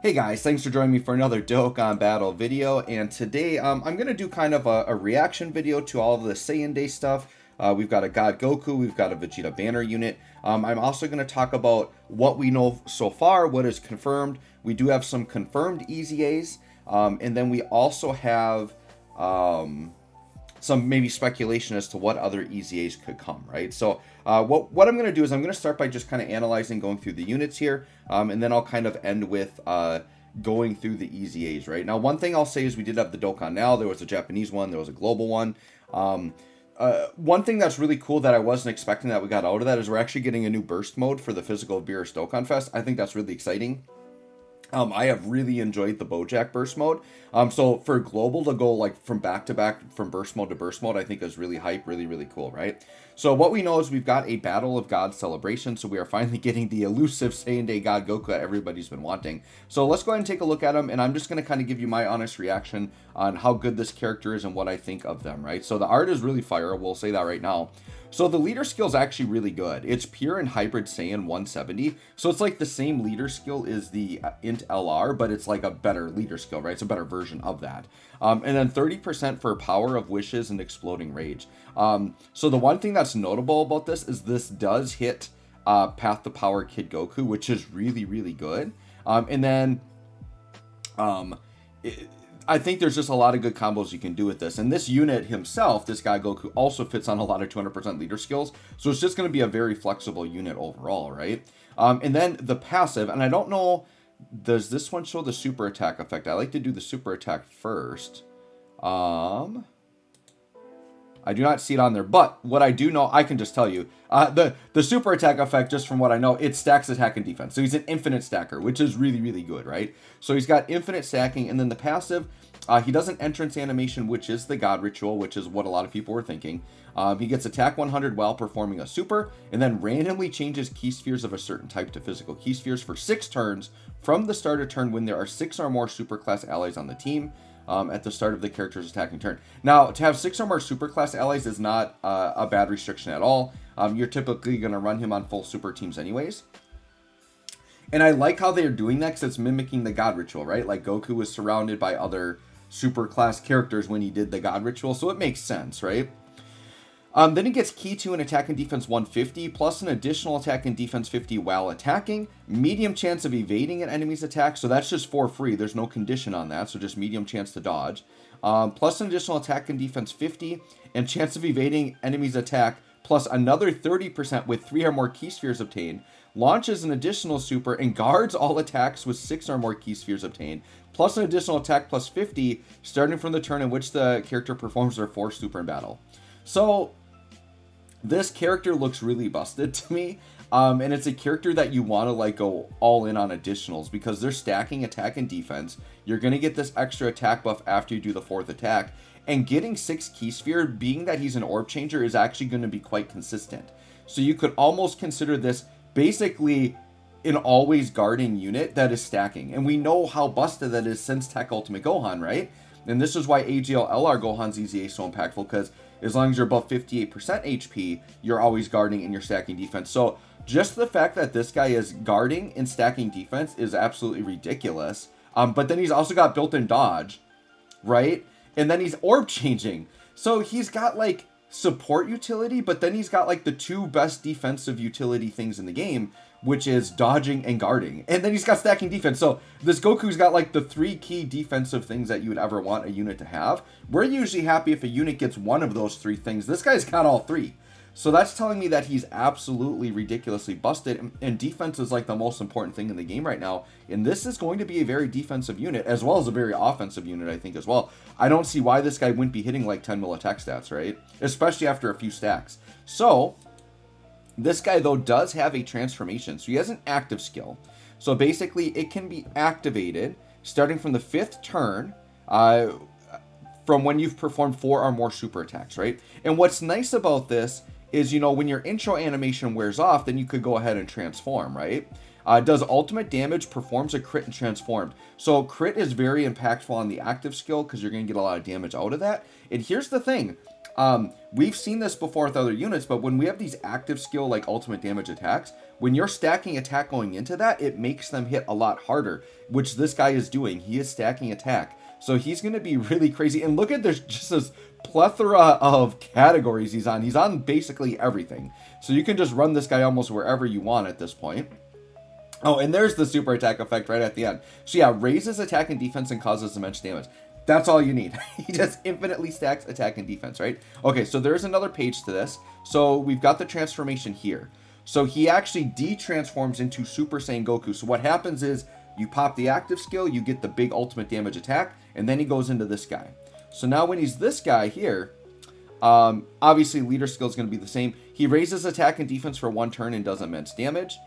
Hey guys, thanks for joining me for another Dokkan battle video, and today I'm going to do kind of a reaction video to all of the Saiyan Day stuff. We've got a God Goku, we've got a Vegeta banner unit. I'm also going to talk about what we know so far, what is confirmed. We do have some confirmed EZAs, and then we also have some maybe speculation as to what other EZAs could come, right? So what I'm going to do is I'm going to start by just kind of analyzing, going through the units here, and then I'll kind of end with going through the EZAs, right? Now, one thing I'll say is we did have the Dokkan Now. There was a Japanese one. There was a global one. One thing that's really cool that I wasn't expecting that we got out of that is we're actually getting a new burst mode for the physical Beerus Dokkan Fest. I think that's really exciting. I have really enjoyed the Bojack burst mode. So for global to go like from back to back, from burst mode to burst mode, I think is really hype, really cool, right? So what we know is we've got a Battle of Gods celebration. So we are finally getting the elusive Saiyan Day God Goku that everybody's been wanting. So let's go ahead and take a look at him, and I'm just going to kind of give you my honest reaction on how good this character is and what I think of them, right? So the art is really fire. We'll say that right now. So the leader skill is actually really good. It's pure and hybrid Saiyan 170. So it's like the same leader skill as the Int LR, but it's like a better leader skill, right? It's a better version of that. And then 30% for power of wishes and exploding rage. So the one thing that's notable about this is this does hit Path to Power Kid Goku, which is really good. And then I think there's just a lot of good combos you can do with this. And this unit himself, this guy Goku, also fits on a lot of 200% leader skills. So it's just going to be a very flexible unit overall, right? And then the passive, and I don't know, does this one show the super attack effect? I like to do the super attack first. I do not see it on there, but what I do know, I can just tell you, the super attack effect, just from what I know, it stacks attack and defense. So he's an infinite stacker, which is really good, right? So he's got infinite stacking, and then the passive, he does an entrance animation, which is the God Ritual, which is what a lot of people were thinking. He gets attack 100 while performing a super, and then randomly changes key spheres of a certain type to physical key spheres for 6 turns from the start of turn when there are 6 or more super class allies on the team. At the start of the character's attacking turn. Now, to have 6 or more superclass allies is not a bad restriction at all. You're typically going to run him on full super teams anyways. And I like how they're doing that because it's mimicking the God Ritual, right? Like Goku was surrounded by other superclass characters when he did the God Ritual, so it makes sense, right? Then he gets key to an attack and defense 150, plus an additional attack and defense 50 while attacking. Medium chance of evading an enemy's attack, so that's just for free. There's no condition on that, so just medium chance to dodge. Plus an additional attack and defense 50, and chance of evading enemy's attack, plus another 30% with 3 or more key spheres obtained. Launches an additional super and guards all attacks with 6 or more key spheres obtained, plus an additional attack plus 50, starting from the turn in which the character performs their 4th super in battle. So this character looks really busted to me, and it's a character that you want to like go all in on additionals because they're stacking attack and defense. You're going to get this extra attack buff after you do the 4th attack, and getting 6 key sphere, being that he's an orb changer, is actually going to be quite consistent. So you could almost consider this basically an always guarding unit that is stacking, and we know how busted that is since Tech Ultimate Gohan, right? And this is why AGL LR Gohan's EZA is so impactful, because as long as you're above 58% HP, you're always guarding and you're stacking defense. So just the fact that this guy is guarding and stacking defense is absolutely ridiculous. But then he's also got built-in dodge, right? And then he's orb changing. So he's got like support utility, but then he's got like the 2 best defensive utility things in the game, which is dodging and guarding. And then he's got stacking defense. So this Goku's got like the 3 key defensive things that you would ever want a unit to have. We're usually happy if a unit gets one of those 3 things. This guy's got all 3. So that's telling me that he's absolutely ridiculously busted, and defense is like the most important thing in the game right now. And this is going to be a very defensive unit, as well as a very offensive unit, I think, as well. I don't see why this guy wouldn't be hitting like 10 mil attack stats, right? Especially after a few stacks. So this guy, though, does have a transformation. So he has an active skill. So basically, it can be activated starting from the 5th turn, from when you've performed 4 or more super attacks, right? And what's nice about this is, you know, when your intro animation wears off, then you could go ahead and transform, right? Does ultimate damage, performs a crit, and transformed. So crit is very impactful on the active skill because you're going to get a lot of damage out of that. And here's the thing. We've seen this before with other units, but when we have these active skill like ultimate damage attacks, when you're stacking attack going into that, it makes them hit a lot harder, which this guy is doing. He is stacking attack. So he's going to be really crazy. And look at this, just this plethora of categories he's on. He's on basically everything. So you can just run this guy almost wherever you want at this point. Oh, and there's the super attack effect right at the end. So yeah, raises attack and defense and causes immense damage. That's all you need. He just infinitely stacks attack and defense, right? Okay, so there's another page to this. So we've got the transformation here. So he actually de-transforms into Super Saiyan Goku. So what happens is you pop the active skill, you get the big ultimate damage attack, and then he goes into this guy. So now when he's this guy here, obviously leader skill is going to be the same. He raises attack and defense for 1 turn and does immense damage,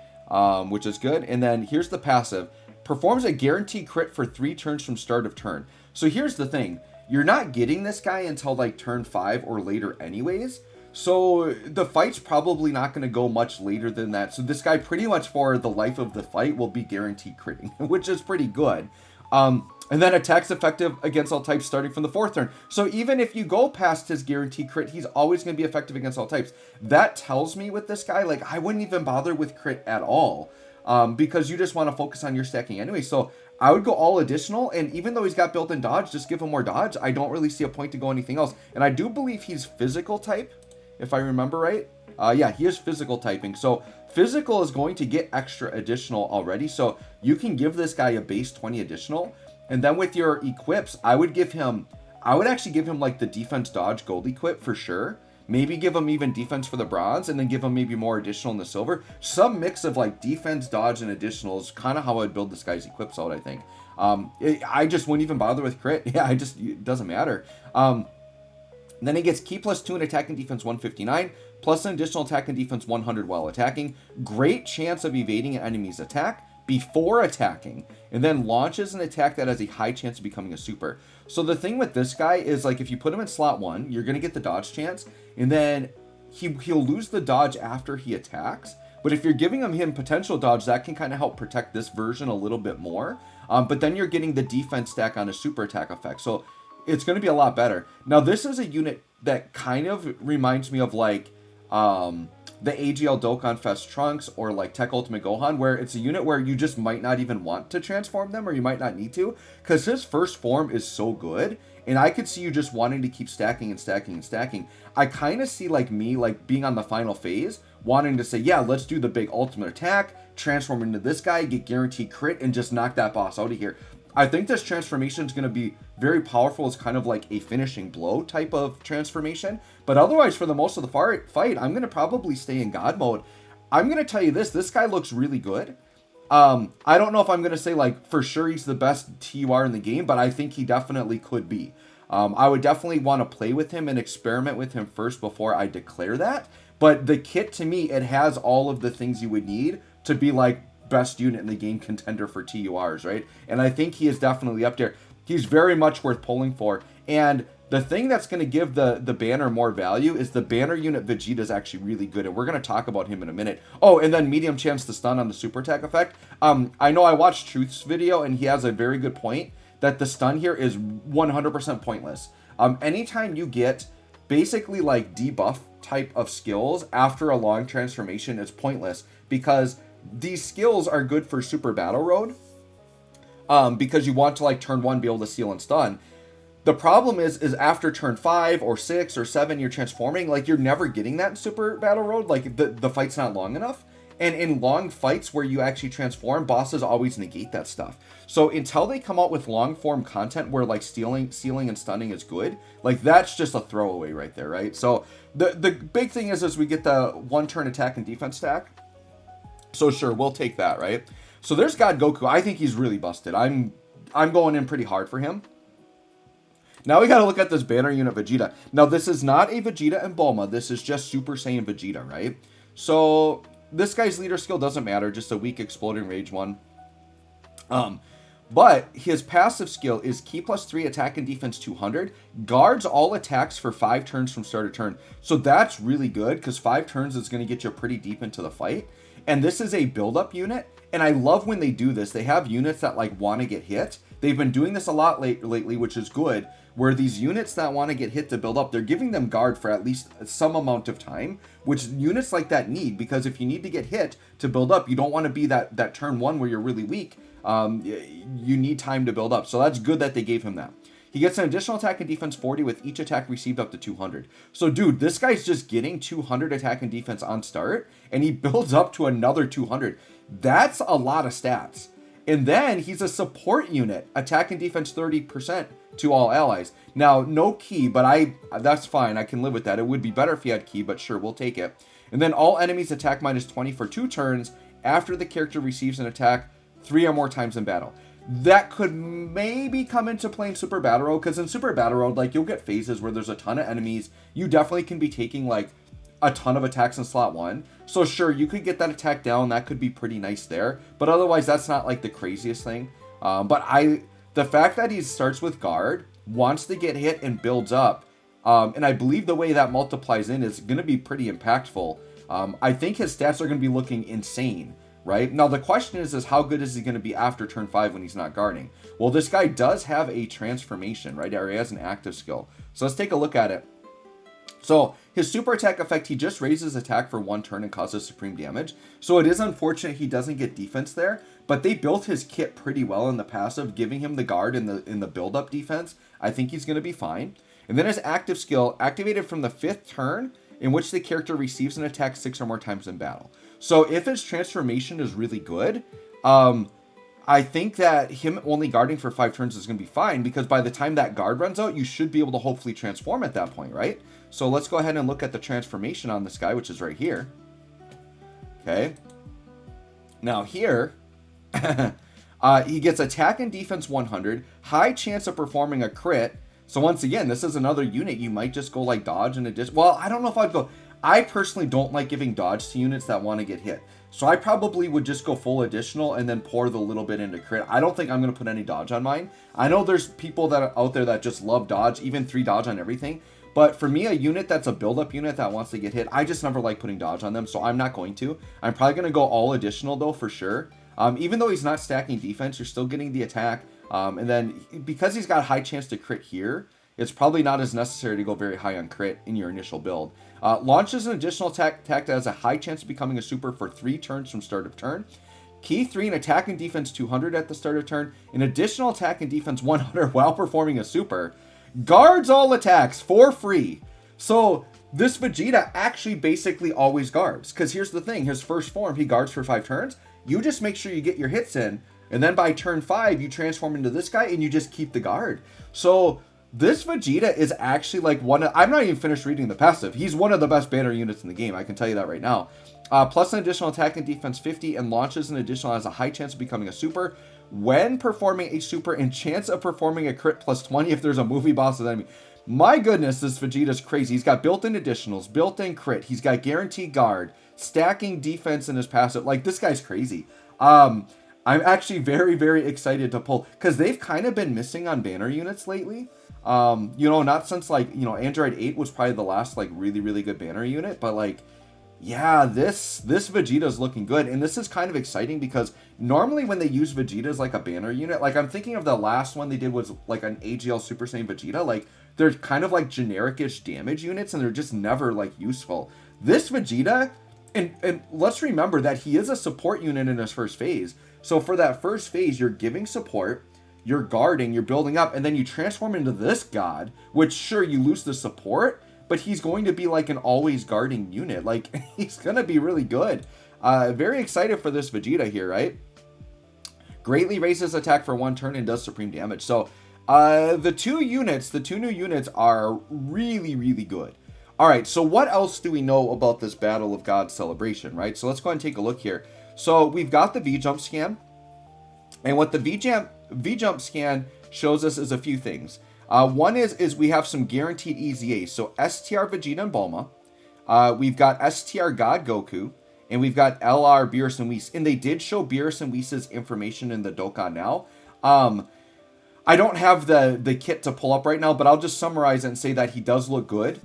which is good. And then here's the passive. Performs a guaranteed crit for 3 turns from start of turn. So here's the thing. You're not getting this guy until like turn 5 or later anyways. So the fight's probably not going to go much later than that. So this guy pretty much for the life of the fight will be guaranteed critting, which is pretty good. And then attacks effective against all types starting from the 4th turn. So even if you go past his guaranteed crit, he's always going to be effective against all types. That tells me with this guy, like, I wouldn't even bother with crit at all. Because you just want to focus on your stacking anyway. So I would go all additional, and even though he's got built-in dodge, just give him more dodge. I don't really see a point to go anything else. And I do believe he's physical type, if I remember right. Yeah, he is physical typing. So physical is going to get extra additional already. So you can give this guy a base 20 additional. And then with your equips, I would actually give him like the defense dodge gold equip for sure. Maybe give him even defense for the bronze, and then give him maybe more additional in the silver. Some mix of like defense, dodge, and additional is kind of how I'd build this guy's equips out, I think. I just wouldn't even bother with crit. Yeah, it doesn't matter. Then he gets key plus 2 in attack and defense 159, plus an additional attack and defense 100 while attacking. Great chance of evading an enemy's attack before attacking, and then launches an attack that has a high chance of becoming a super. So the thing with this guy is, like, if you put him in slot 1, you're going to get the dodge chance, and then he'll lose the dodge after he attacks. But if you're giving him potential dodge, that can kind of help protect this version a little bit more. But then you're getting the defense stack on a super attack effect. So it's going to be a lot better. Now, this is a unit that kind of reminds me of, like, the AGL Dokkan Fest Trunks or like Tech Ultimate Gohan, where it's a unit where you just might not even want to transform them, or you might not need to, because his first form is so good, and I could see you just wanting to keep stacking and stacking and stacking. I kind of see like me, like being on the final phase, wanting to say, yeah, let's do the big ultimate attack, transform into this guy, get guaranteed crit, and just knock that boss out of here. I think this transformation is going to be very powerful. It's kind of like a finishing blow type of transformation. But otherwise, for the most of the fight, I'm going to probably stay in God mode. I'm going to tell you this guy looks really good. I don't know if I'm going to say, like, for sure he's the best TUR in the game, but I think he definitely could be. I would definitely want to play with him and experiment with him first before I declare that. But the kit, to me, it has all of the things you would need to be, like, best unit in the game, contender for TURs, right? And I think he is definitely up there. He's very much worth pulling for. And the thing that's going to give the banner more value is the banner unit Vegeta is actually really good, and we're going to talk about him in a minute. Oh, and then medium chance to stun on the super attack effect. I know I watched Truth's video, and he has a very good point that the stun here is 100% pointless. Anytime you get basically like debuff type of skills after a long transformation, it's pointless, because these skills are good for Super Battle Road, because you want to, like, turn 1 be able to seal and stun. The problem is after turn 5 or 6 or 7 you're transforming, like, you're never getting that in Super Battle Road. Like, the fight's not long enough. And in long fights where you actually transform, bosses always negate that stuff. So until they come out with long form content where, like, sealing and stunning is good, like, that's just a throwaway right there, right? So the big thing is we get the 1 turn attack and defense stack. So sure, we'll take that, right? So there's God Goku. I think he's really busted. I'm going in pretty hard for him. Now we got to look at this banner unit Vegeta. Now this is not a Vegeta and Bulma. This is just Super Saiyan Vegeta, right? So this guy's leader skill doesn't matter. Just a weak exploding rage one. But his passive skill is Ki plus 3 attack and defense 200. Guards all attacks for 5 turns from start to turn. So that's really good, because 5 turns is going to get you pretty deep into the fight. And this is a build-up unit, and I love when they do this. They have units that, like, want to get hit. They've been doing this a lot lately, which is good, where these units that want to get hit to build up, they're giving them guard for at least some amount of time, which units like that need, because if you need to get hit to build up, you don't want to be that turn 1 where you're really weak. You need time to build up. So that's good that they gave him that. He gets an additional attack and defense 40 with each attack received up to 200. So, dude, this guy's just getting 200 attack and defense on start, and he builds up to another 200. That's a lot of stats. And then he's a support unit, attack and defense 30% to all allies. Now, no key, but that's fine. I can live with that. It would be better if he had key, but sure, we'll take it. And then all enemies attack minus 20 for 2 turns after the character receives an attack 3 or more times in battle. That could maybe come into play in Super Battle Road, because in Super Battle Road, like, you'll get phases where there's a ton of enemies. You definitely can be taking, like, a ton of attacks in slot 1. So sure, you could get that attack down. That could be pretty nice there. But otherwise, that's not, like, the craziest thing. The fact that he starts with guard, wants to get hit and builds up, and I believe the way that multiplies in is going to be pretty impactful. I think his stats are going to be looking insane. Right? Now, the question is how good is he going to be after turn 5 when he's not guarding? Well, this guy does have a transformation, right? Or he has an active skill. So let's take a look at it. So his super attack effect, he just raises attack for 1 turn and causes supreme damage. So it is unfortunate he doesn't get defense there, but they built his kit pretty well in the passive, giving him the guard in the build-up defense. I think he's going to be fine. And then his active skill, activated from the 5th turn, in which the character receives an attack 6 or more times in battle. So if his transformation is really good, I think that him only guarding for 5 turns is going to be fine, because by the time that guard runs out, you should be able to hopefully transform at that point, right? So let's go ahead and look at the transformation on this guy, which is right here. Okay. Now here, he gets attack and defense 100, high chance of performing a crit. So once again, this is another unit you might just go like dodge and addition. Well, I don't know if I'd go. I personally don't like giving dodge to units that want to get hit. So I probably would just go full additional and then pour the little bit into crit. I don't think I'm going to put any dodge on mine. I know there's people that are out there that just love dodge, even 3 dodge on everything. But for me, a unit that's a build-up unit that wants to get hit, I just never like putting dodge on them, so I'm not going to. I'm probably going to go all additional, though, for sure. Even though he's not stacking defense, you're still getting the attack. And then because he's got high chance to crit here, it's probably not as necessary to go very high on crit in your initial build. Launches an additional attack that has a high chance of becoming a super for 3 turns from start of turn. Key 3 in attack and defense 200 at the start of turn. An additional attack and defense 100 while performing a super. Guards all attacks for free. So this Vegeta actually basically always guards. Because here's the thing. His first form, he guards for 5 turns. You just make sure you get your hits in. And then by turn 5, you transform into this guy and you just keep the guard. So this Vegeta is actually like I'm not even finished reading the passive. He's one of the best banner units in the game. I can tell you that right now. Plus an additional attack and defense 50 and launches an additional, has a high chance of becoming a super. When performing a super and chance of performing a crit plus 20 if there's a movie boss as enemy. My goodness, this Vegeta's crazy. He's got built-in additionals, built-in crit. He's got guaranteed guard, stacking defense in his passive. Like, this guy's crazy. I'm actually very, very excited to pull, because they've kind of been missing on banner units lately. Not since, like, Android 8 was probably the last, like, really, really good banner unit, but, like, yeah, this Vegeta's looking good, and this is kind of exciting because normally when they use Vegeta as like a banner unit, like I'm thinking of the last one they did was like an AGL Super Saiyan Vegeta, like they're kind of like generic-ish damage units and they're just never like useful. This Vegeta, and let's remember that he is a support unit in his first phase, so for that first phase you're giving support, you're guarding, you're building up, and then you transform into this god, which sure, you lose the support, but he's going to be like an always guarding unit. Like, he's going to be really good. Very excited for this Vegeta here, right? Greatly raises attack for 1 turn and does supreme damage. So, the two new units are really, really good. All right, so what else do we know about this Battle of Gods celebration, right? So let's go ahead and take a look here. So we've got the V-Jump scan. And what the V-Jump scan shows us is a few things. One is we have some guaranteed EZAs. So STR Vegeta and Bulma. We've got STR God Goku. And we've got LR Beerus and Whis. And they did show Beerus and Whis' information in the Dokkan now. I don't have the kit to pull up right now, but I'll just summarize it and say that he does look good.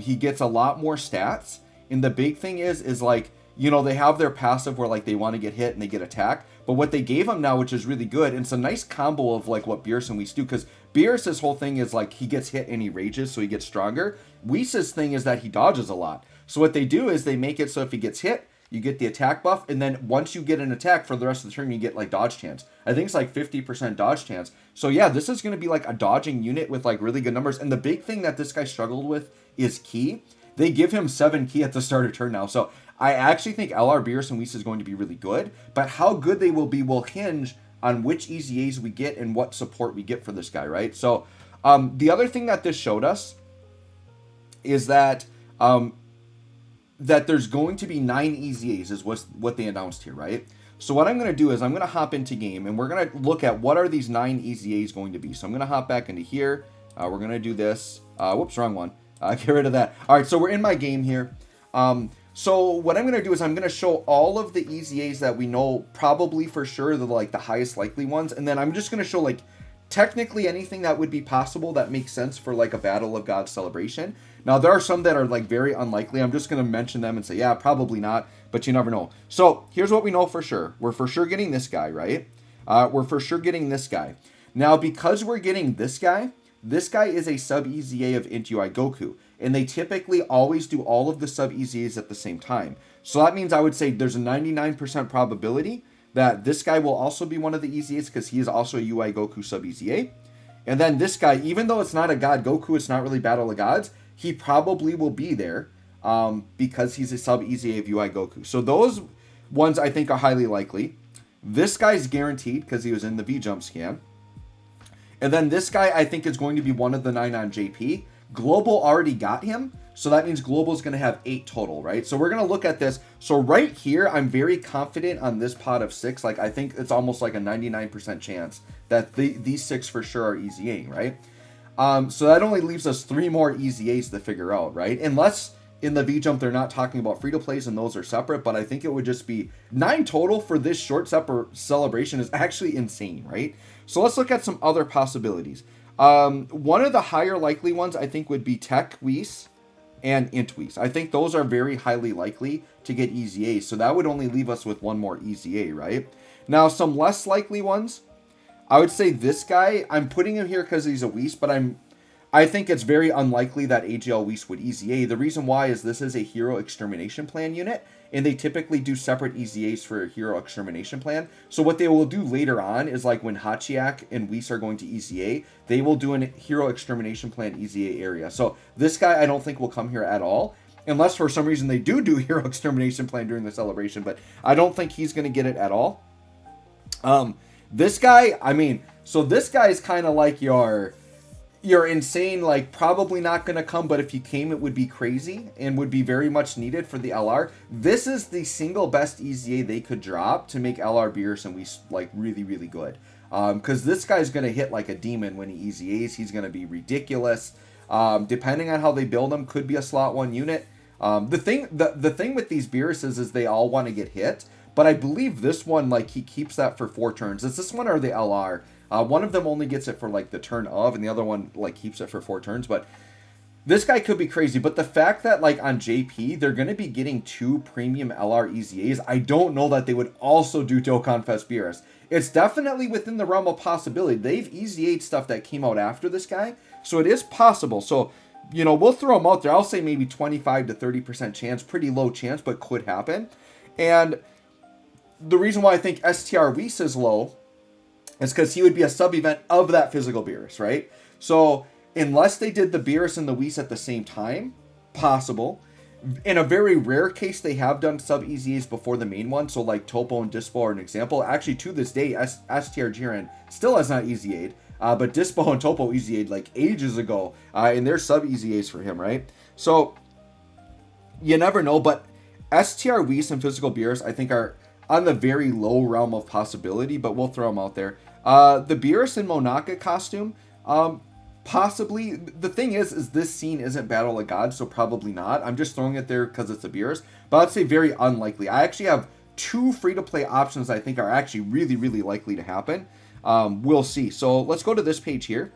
He gets a lot more stats. And the big thing is like, they have their passive where like they want to get hit and they get attacked. But what they gave him now, which is really good, and it's a nice combo of like what Beerus and Whis do, because Beerus's whole thing is like he gets hit and he rages, so he gets stronger. Whis' thing is that he dodges a lot. So what they do is they make it so if he gets hit, you get the attack buff, and then once you get an attack for the rest of the turn, you get like dodge chance. I think it's like 50% dodge chance. So yeah, this is going to be like a dodging unit with like really good numbers. And the big thing that this guy struggled with is ki. They give him 7 ki at the start of turn now. So I actually think LR Beerus and Whis is going to be really good. But how good they will be will hinge on which EZAs we get and what support we get for this guy, right? So the other thing that this showed us is that that there's going to be 9 EZAs is what they announced here, right? So what I'm going to do is I'm going to hop into game, and we're going to look at what are these 9 EZAs going to be. So I'm going to hop back into here. We're going to do this. Whoops, wrong one. Get rid of that. All right, so we're in my game here. So what I'm going to do is I'm going to show all of the EZAs that we know probably for sure, the highest likely ones. And then I'm just going to show like technically anything that would be possible that makes sense for like a Battle of Gods celebration. Now, there are some that are like very unlikely. I'm just going to mention them and say, yeah, probably not, but you never know. So here's what we know for sure. We're for sure getting this guy, right? We're for sure getting this guy. Now, because we're getting this guy is a sub-EZA of Int UI Goku. And they typically always do all of the sub-EZAs at the same time. So that means I would say there's a 99% probability that this guy will also be one of the EZAs because he is also a UI Goku sub-EZA. And then this guy, even though it's not a God Goku, it's not really Battle of Gods, he probably will be there because he's a sub-EZA of UI Goku. So those ones I think are highly likely. This guy's guaranteed because he was in the V-Jump scan. And then this guy I think is going to be one of the 9 on JP. Global already got him, so that means Global is going to have 8 total, right? So we're going to look at this. So right here, I'm very confident on this pot of 6. Like, I think it's almost like a 99% chance that these 6 for sure are EZAing, right? So that only leaves us 3 more EZAs to figure out, right? Unless in the V-Jump they're not talking about free-to-plays and those are separate, but I think it would just be 9 total for this short celebration is actually insane, right? So let's look at some other possibilities. One of the higher likely ones I think would be Tech Whis and Int Whis. I think those are very highly likely to get EZAs, so that would only leave us with 1 more EZA, right? Now, some less likely ones, I would say this guy, I'm putting him here because he's a Whis, but I think it's very unlikely that AGL Whis would EZA. The reason why is this is a Hero Extermination Plan unit, and they typically do separate EZAs for a Hero Extermination Plan. So what they will do later on is like when Hachiak and Whis are going to EZA, they will do a Hero Extermination Plan EZA area. So this guy I don't think will come here at all, unless for some reason they do Hero Extermination Plan during the celebration, but I don't think he's going to get it at all. This guy, I mean, so this guy is kind of like your insane, like probably not going to come, but if he came, it would be crazy and would be very much needed for the LR. This is the single best EZA they could drop to make LR Beerus and Whis like really, really good. Because this guy's going to hit like a demon when he EZAs. He's going to be ridiculous. Depending on how they build him, could be a slot 1 unit. The thing with these Beeruses is they all want to get hit, but I believe this one, like, he keeps that for 4 turns. It's this one or the LR. One of them only gets it for like the turn of, and the other one like keeps it for 4 turns. But this guy could be crazy. But the fact that like on JP they're going to be getting 2 premium LR EZAs, I don't know that they would also do Dokkan Fest Beerus. It's definitely within the realm of possibility. They've EZA'd stuff that came out after this guy, so it is possible. So you know, we'll throw them out there. I'll say maybe 25 to 30% chance, pretty low chance, but could happen. And the reason why I think STR Whis is low is because he would be a sub-event of that physical Beerus, right? So unless they did the Beerus and the Whis at the same time, possible. In a very rare case, they have done sub-EZAs before the main one. So like Topo and Dispo are an example. Actually, to this day, STR Jiren still has not EZA'd. But Dispo and Topo EZA'd like ages ago. And they're sub-EZAs for him, right? So you never know. But STR Whis and physical Beerus, I think, are on the very low realm of possibility. But we'll throw them out there. The Beerus and Monaka costume, possibly. The thing is this scene isn't Battle of Gods, so probably not. I'm just throwing it there because it's a Beerus, but I'd say very unlikely. I actually have 2 free-to-play options I think are actually really, really likely to happen. We'll see. So let's go to this page here.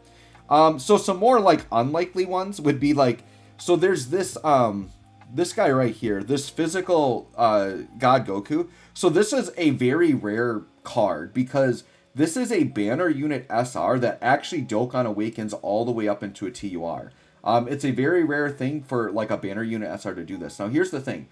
So some more like unlikely ones would be like, so there's this this guy right here, this physical God Goku. So this is a very rare card because this is a banner unit SR that actually Dokkan awakens all the way up into a TUR. It's a very rare thing for like a banner unit SR to do this. Now here's the thing.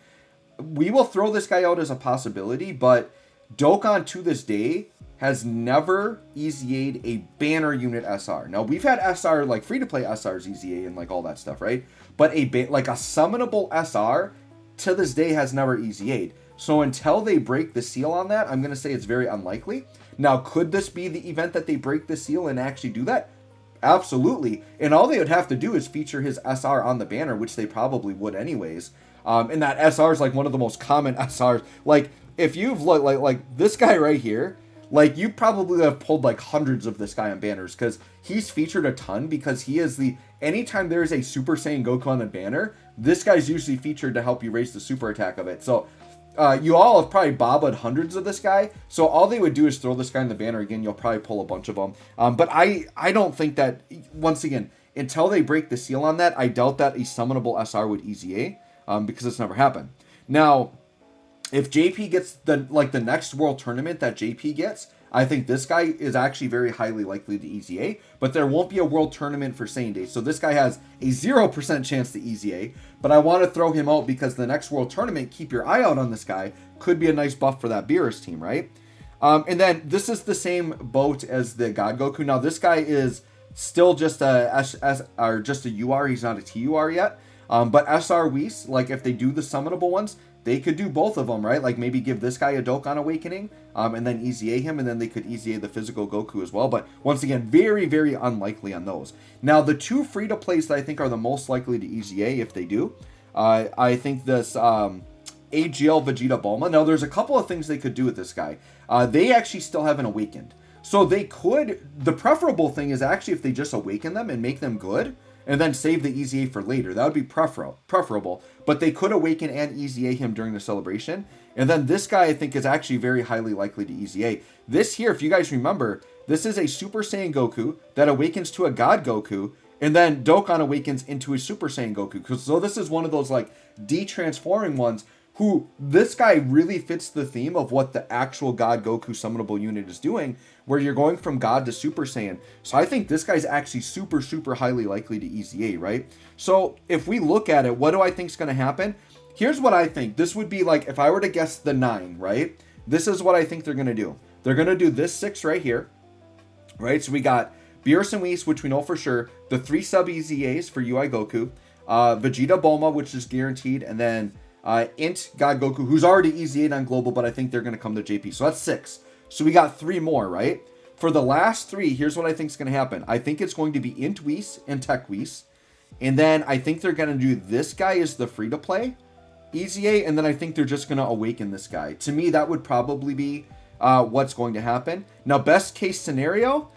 We will throw this guy out as a possibility, but Dokkan to this day has never EZA'd a banner unit SR. Now we've had SR like free-to-play SRs EZA and like all that stuff, right? But like a summonable SR to this day has never EZA'd. So until they break the seal on that, I'm going to say it's very unlikely. Now, could this be the event that they break the seal and actually do that? Absolutely. And all they would have to do is feature his SR on the banner, which they probably would anyways. And that SR is like one of the most common SRs. Like, if you've looked like this guy right here, like you probably have pulled like hundreds of this guy on banners because he's featured a ton because he is anytime there is a Super Saiyan Goku on the banner, this guy's usually featured to help you raise the super attack of it. So you all have probably bobbed hundreds of this guy. So all they would do is throw this guy in the banner again. You'll probably pull a bunch of them. But I don't think that, once again, until they break the seal on that, I doubt that a summonable SR would EZA because it's never happened. Now, if JP gets the next world tournament that JP gets, I think this guy is actually very highly likely to EZA, but there won't be a world tournament for Saiyan Day. So this guy has a 0% chance to EZA, but I want to throw him out because the next world tournament, keep your eye out on this guy, could be a nice buff for that Beerus team, right? And then this is the same boat as the God Goku. Now this guy is still just a UR, he's not a TUR yet. But SR Whis, like if they do the summonable ones, they could do both of them, right? Like maybe give this guy a Dokkan Awakening, and then EZA him, and then they could EZA the physical Goku as well. But once again, very, very unlikely on those. Now, the two free-to-plays that I think are the most likely to EZA, if they do, I think this AGL Vegeta Bulma. Now, there's a couple of things they could do with this guy. They actually still haven't awakened. So they could, the preferable thing is actually if they just awaken them and make them good, and then save the EZA for later. That would be preferable. But they could awaken and EZA him during the celebration. And then this guy, I think, is actually very highly likely to EZA. This here, if you guys remember, this is a Super Saiyan Goku that awakens to a God Goku, and then Dokkan awakens into a Super Saiyan Goku. So this is one of those, like, de-transforming ones who, this guy really fits the theme of what the actual God Goku summonable unit is doing, where you're going from God to Super Saiyan. So I think this guy's actually super, super highly likely to EZA, right? So if we look at it, what do I think is going to happen? Here's what I think. This would be like, if I were to guess the 9, right? This is what I think they're going to do. They're going to do this 6 right here, right? So we got Beerus and Whis, which we know for sure. The 3 sub EZAs for UI Goku. Vegeta Bulma, which is guaranteed. And then Int God Goku, who's already EZA'd on Global, but I think they're going to come to JP. So that's 6. So we got 3 more, right? For the last 3, here's what I think is going to happen. I think it's going to be Int Whis and Tech Whis. And then I think they're going to do this guy as the free-to-play EZA, and then I think they're just going to awaken this guy. To me, that would probably be what's going to happen. Now, best case scenario,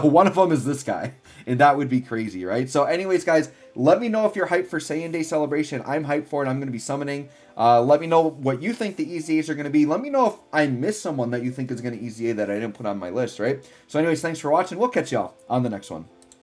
one of them is this guy, and that would be crazy, right? So anyways, guys, let me know if you're hyped for Saiyan Day celebration. I'm hyped for it. I'm going to be summoning. Let me know what you think the EZAs are going to be. Let me know if I missed someone that you think is going to EZA that I didn't put on my list, right? So anyways, thanks for watching. We'll catch y'all on the next one.